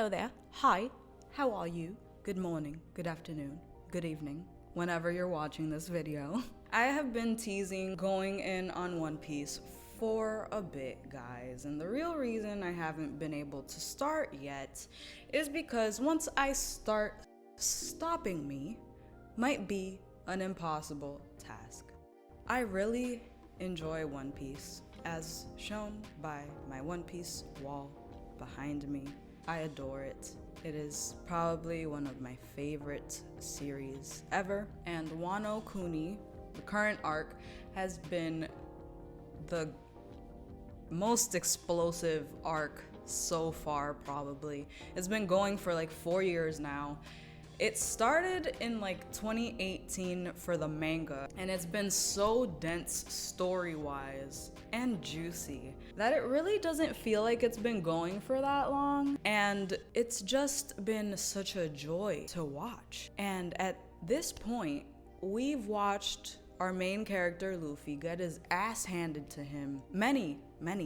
Hello there. Hi. How are you? Good morning, good afternoon, good evening, whenever you're watching this video. I have been teasing going in on One Piece for a bit, guys, and the real reason I haven't been able to start yet is because once I start, stopping me might be an impossible task. I really enjoy One Piece, as shown by my One Piece wall behind me. I adore it. It is probably one of my favorite series ever. And WANO-KUNI, the current arc, has been the most explosive arc so far, probably. It's been going for like 4 years now. It started in like 2018 for the manga, and it's been so dense story-wise and juicy that it really doesn't feel like it's been going for that long, and it's just been such a joy to watch. And at this point, we've watched our main character Luffy get his ass handed to him many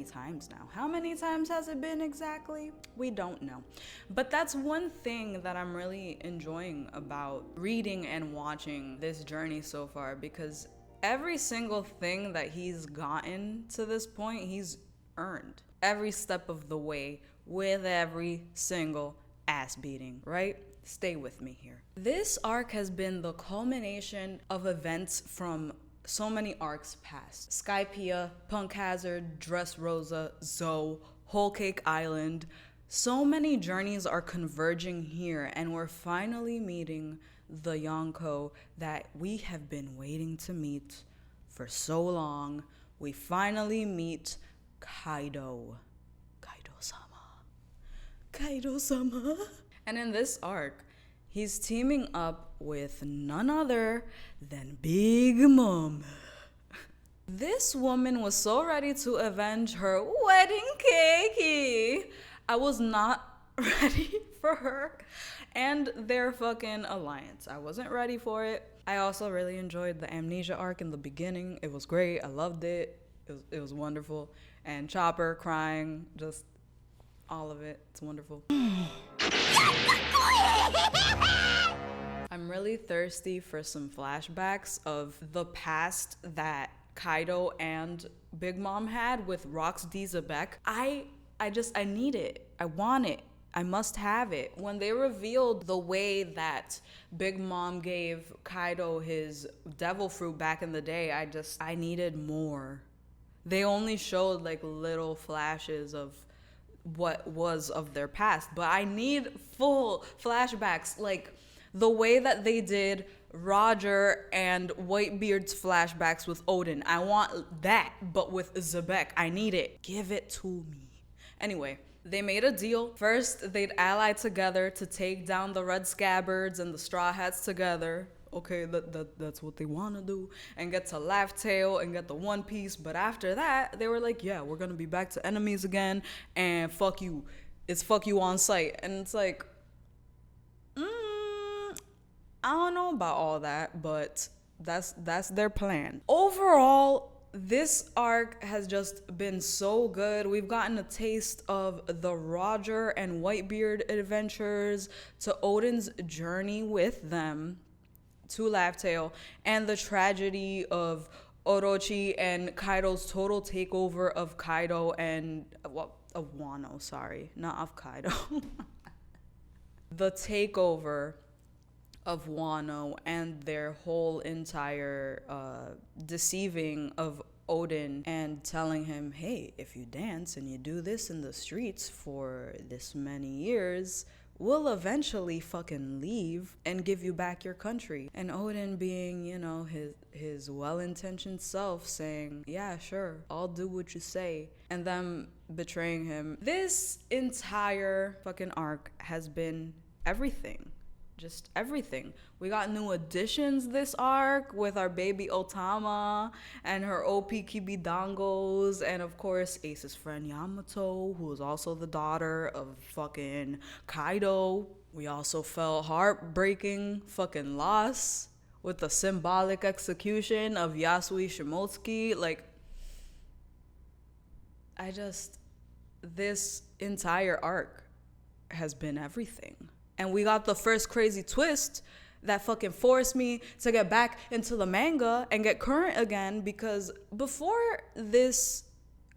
times now. How many times has it been exactly? We don't know. But that's one thing that I'm really enjoying about reading and watching this journey so far, because every single thing that he's gotten to this point, he's earned every step of the way with every single ass beating, right? Stay with me here. This arc has been the culmination of events from so many arcs past. Skypiea, Punk Hazard, Dressrosa, Zoe, Whole Cake Island. So many journeys are converging here, and we're finally meeting the Yonko that we have been waiting to meet for so long. We finally meet Kaido. Kaido-sama. And in this arc, he's teaming up with none other than Big Mom. This woman was so ready to avenge her wedding cake. I was not ready for her and their fucking alliance. I wasn't ready for it. I also really enjoyed the Amnesia arc in the beginning. It was great. I loved it. It was wonderful. And Chopper crying, just all of it. It's wonderful. I'm really thirsty for some flashbacks of the past that Kaido and Big Mom had with Rox D. Zebek. I need it. I want it. I must have it. When they revealed the way that Big Mom gave Kaido his devil fruit back in the day, I needed more. They only showed like little flashes of what was of their past, but I need full flashbacks, like the way that they did Roger and Whitebeard's flashbacks with Odin. I want that, but with Zebek. I need it. Give it to me. Anyway, they made a deal. First, they'd ally together to take down the Red Scabbards and the Straw Hats together. Okay, that's what they want to do, and get to Laugh Tale and get the One Piece. But after that, they were like, yeah, we're gonna be back to enemies again, and fuck you. It's fuck you on sight. And it's like, I don't know about all that, but that's their plan. Overall, this arc has just been so good. We've gotten a taste of the Roger and Whitebeard adventures, to Odin's journey with them, to Laugh Tale, and the tragedy of Orochi and Kaido's total takeover of Kaido and, well, of Wano, sorry, not of Kaido. The takeover of Wano and their whole entire deceiving of Odin and telling him, hey, if you dance and you do this in the streets for this many years, we'll eventually fucking leave and give you back your country. And Odin being, you know, his well-intentioned self saying, yeah, sure, I'll do what you say, and them betraying him. This entire fucking arc has been everything. Just everything. We got new additions this arc with our baby Otama and her OP Kibidongos, and of course Ace's friend Yamato, who is also the daughter of fucking Kaido. We also felt heartbreaking fucking loss with the symbolic execution of Yasui Shimotsuki. Like, this entire arc has been everything. And we got the first crazy twist that fucking forced me to get back into the manga and get current again, because before this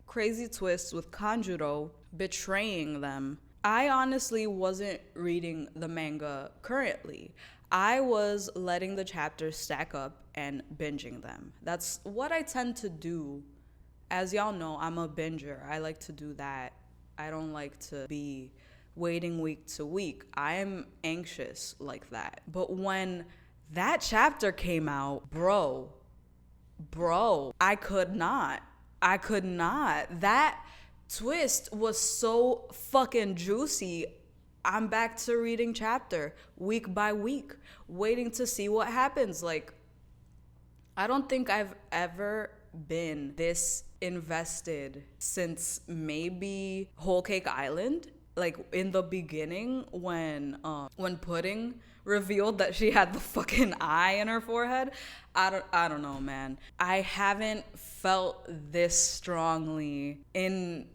crazy twist with Kanjuro betraying them, I honestly wasn't reading the manga currently. I was letting the chapters stack up and binging them. That's what I tend to do. As y'all know, I'm a binger. I like to do that. I don't like to be waiting week to week. I'm anxious like that. But when that chapter came out, bro, I could not. That twist was so fucking juicy. I'm back to reading chapter week by week, waiting to see what happens. Like, I don't think I've ever been this invested since maybe Whole Cake Island. Like, in the beginning, when Pudding revealed that she had the fucking eye in her forehead, I don't know, man. I haven't felt this strongly in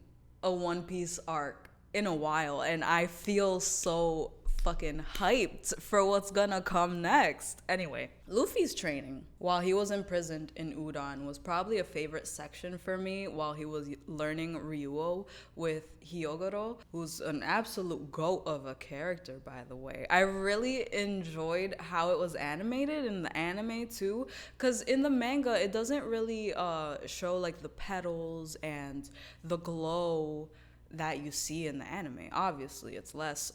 a One Piece arc in a while, and I feel so fucking hyped for what's gonna come next. Anyway, Luffy's training while he was imprisoned in Udon was probably a favorite section for me, while he was learning Ryuo with Hyogoro, who's an absolute goat of a character, by the way. I really enjoyed how it was animated in the anime too, because in the manga it doesn't really show like the petals and the glow that you see in the anime. Obviously it's less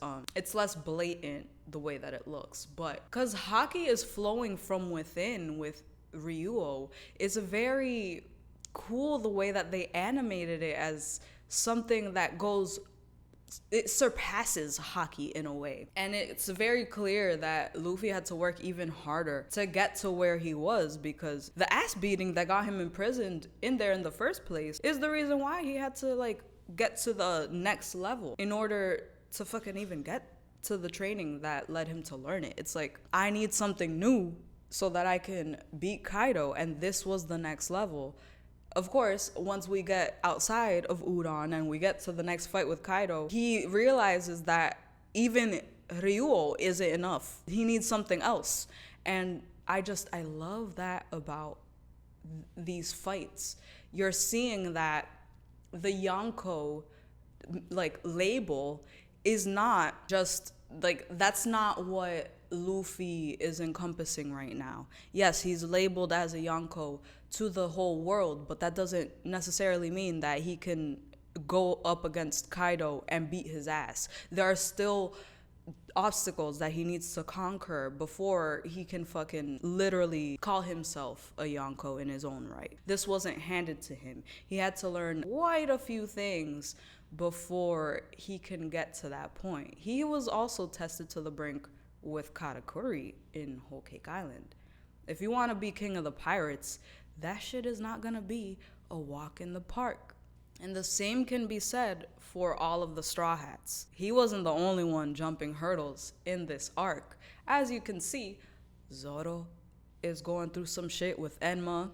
blatant the way that it looks, but because haki is flowing from within with Ryuo, it's very cool the way that they animated it as something that it surpasses haki in a way. And it's very clear that Luffy had to work even harder to get to where he was, because the ass beating that got him imprisoned in there in the first place is the reason why he had to like get to the next level in order to fucking even get to the training that led him to learn it. It's like, I need something new so that I can beat Kaido, and this was the next level. Of course, once we get outside of Udon and we get to the next fight with Kaido, he realizes that even Ryuo isn't enough. He needs something else. And I love that about these fights. You're seeing that the Yonko like label is not just like, that's not what Luffy is encompassing right now. Yes, he's labeled as a Yonko to the whole world, but that doesn't necessarily mean that he can go up against Kaido and beat his ass. There are still obstacles that he needs to conquer before he can fucking literally call himself a Yonko in his own right. This wasn't handed to him. He had to learn quite a few things before he can get to that point. He was also tested to the brink with Katakuri in Whole Cake Island. If you want to be king of the pirates, that shit is not gonna be a walk in the park. And the same can be said for all of the Straw Hats. He wasn't the only one jumping hurdles in this arc. As you can see, Zoro is going through some shit with Enma.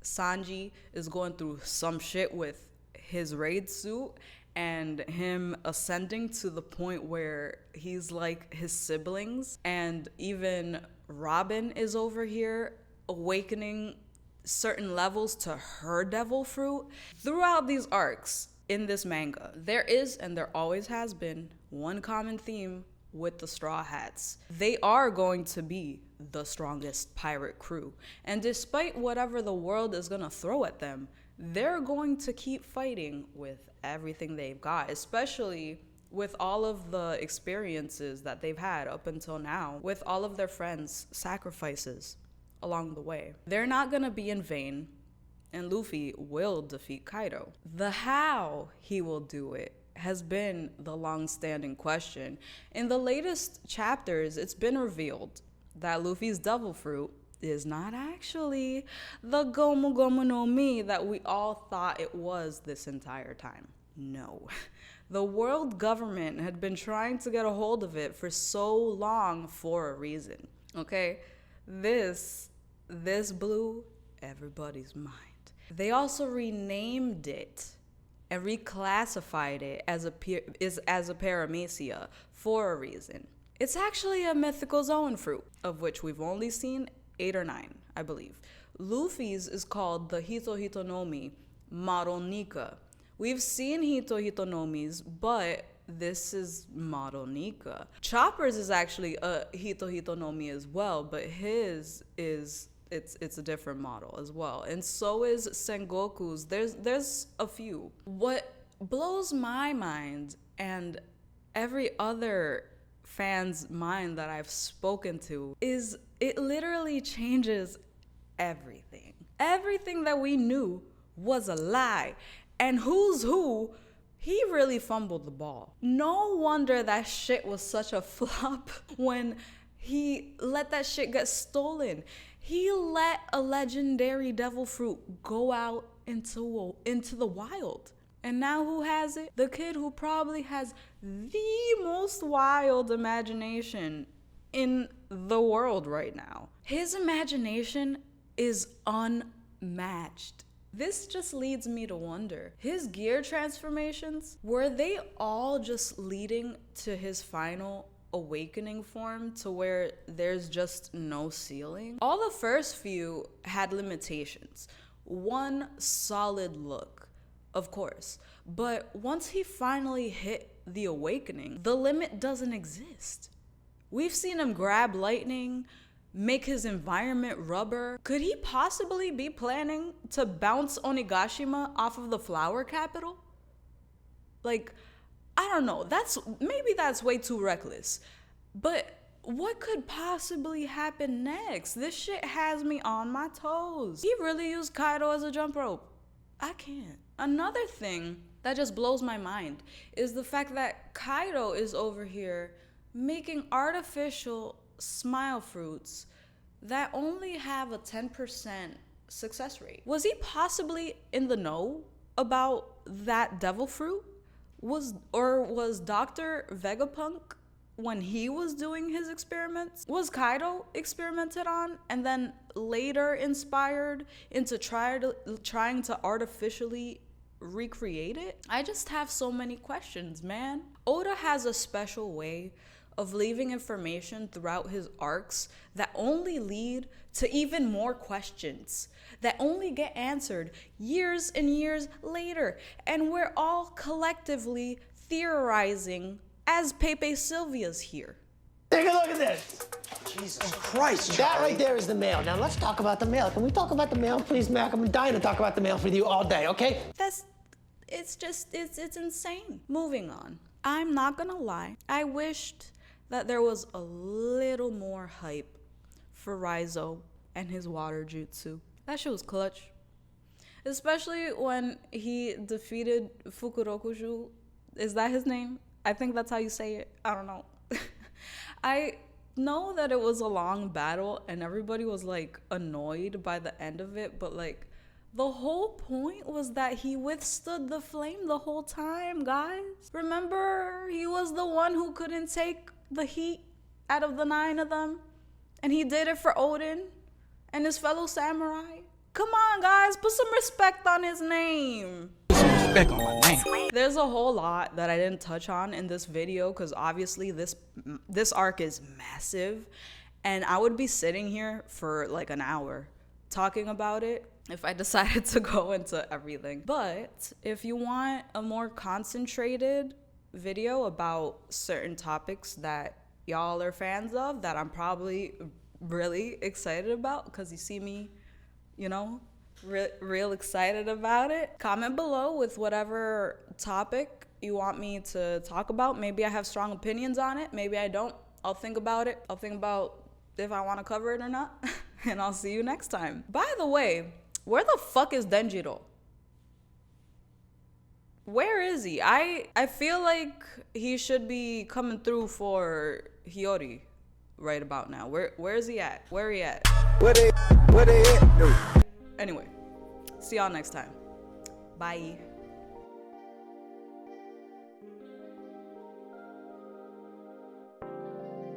Sanji is going through some shit with his raid suit and him ascending to the point where he's like his siblings. And even Robin is over here awakening certain levels to her devil fruit. Throughout these arcs in this manga, there is, and there always has been, one common theme with the Straw Hats. They are going to be the strongest pirate crew. And despite whatever the world is gonna throw at them, they're going to keep fighting with everything they've got, especially with all of the experiences that they've had up until now, with all of their friends' sacrifices along the way. They're not gonna be in vain, and Luffy will defeat Kaido. The how he will do it has been the long-standing question. In the latest chapters, it's been revealed that Luffy's devil fruit is not actually the Gomu Gomu no Mi that we all thought it was this entire time. No. The world government had been trying to get a hold of it for so long for a reason, okay? This blew everybody's mind. They also renamed it and reclassified it as a paramecia for a reason. It's actually a mythical zone fruit, of which we've only seen 8 or 9, I believe. Luffy's is called the Hito-Hitonomi Model Nika. We've seen Hito-Hitonomis, but this is Model Nika. Chopper's is actually a Hito-Hitonomi as well, but his is it's a different model as well. And so is Sengoku's. There's a few. What blows my mind and every other fan's mind that I've spoken to is it literally changes everything. Everything that we knew was a lie. And who's who, he really fumbled the ball. No wonder that shit was such a flop when he let that shit get stolen. He let a legendary devil fruit go out into the wild. And now who has it? The kid who probably has the most wild imagination in the world right now. His imagination is unmatched. This just leads me to wonder, his gear transformations, were they all just leading to his final awakening form to where there's just no ceiling? All the first few had limitations. One solid look, of course, but once he finally hit the awakening, the limit doesn't exist. We've seen him grab lightning, make his environment rubber. Could he possibly be planning to bounce Onigashima off of the flower capital? Like, I don't know, maybe that's way too reckless, but what could possibly happen next? This shit has me on my toes. He really used Kaido as a jump rope. I can't. Another thing that just blows my mind is the fact that Kaido is over here making artificial smile fruits that only have a 10% success rate. Was he possibly in the know about that devil fruit? Was Dr. Vegapunk, when he was doing his experiments, was Kaido experimented on and then later inspired into trying to artificially recreate it? I just have so many questions, man. Oda has a special way of leaving information throughout his arcs that only lead to even more questions that only get answered years and years later. And we're all collectively theorizing as Pepe Sylvia's here. Take a look at this. Jesus Christ, That Charlie. right there is the mail. Now let's talk about the mail. Can we talk about the mail, please, Mac? I'm dying to talk about the mail with you all day, okay? It's insane. Moving on. I'm not gonna lie. I wished that there was a little more hype for Raizo and his water jutsu. That shit was clutch. Especially when he defeated Fukurokushu. Is that his name? I think that's how you say it. I don't know. I know that it was a long battle and everybody was like annoyed by the end of it, but like the whole point was that he withstood the flame the whole time, guys. Remember, he was the one who couldn't take the heat out of the 9 of them, and he did it for Odin and his fellow samurai. Come on, guys, put some respect on his name. Respect on my name. There's a whole lot that I didn't touch on in this video because obviously this arc is massive, and I would be sitting here for like an hour talking about it if I decided to go into everything. But if you want a more concentrated video about certain topics that y'all are fans of, that I'm probably really excited about because you see me, you know, real excited about it, comment below with whatever topic you want me to talk about. Maybe I have strong opinions on it, maybe I don't. I'll think about it. I'll think about if I want to cover it or not. And I'll see you next time. By the way, where the fuck is Denjiro? Where is he? I feel like he should be coming through for Hiyori right about now. Where is he at? Where he at? Where they at? Anyway, see y'all next time. Bye.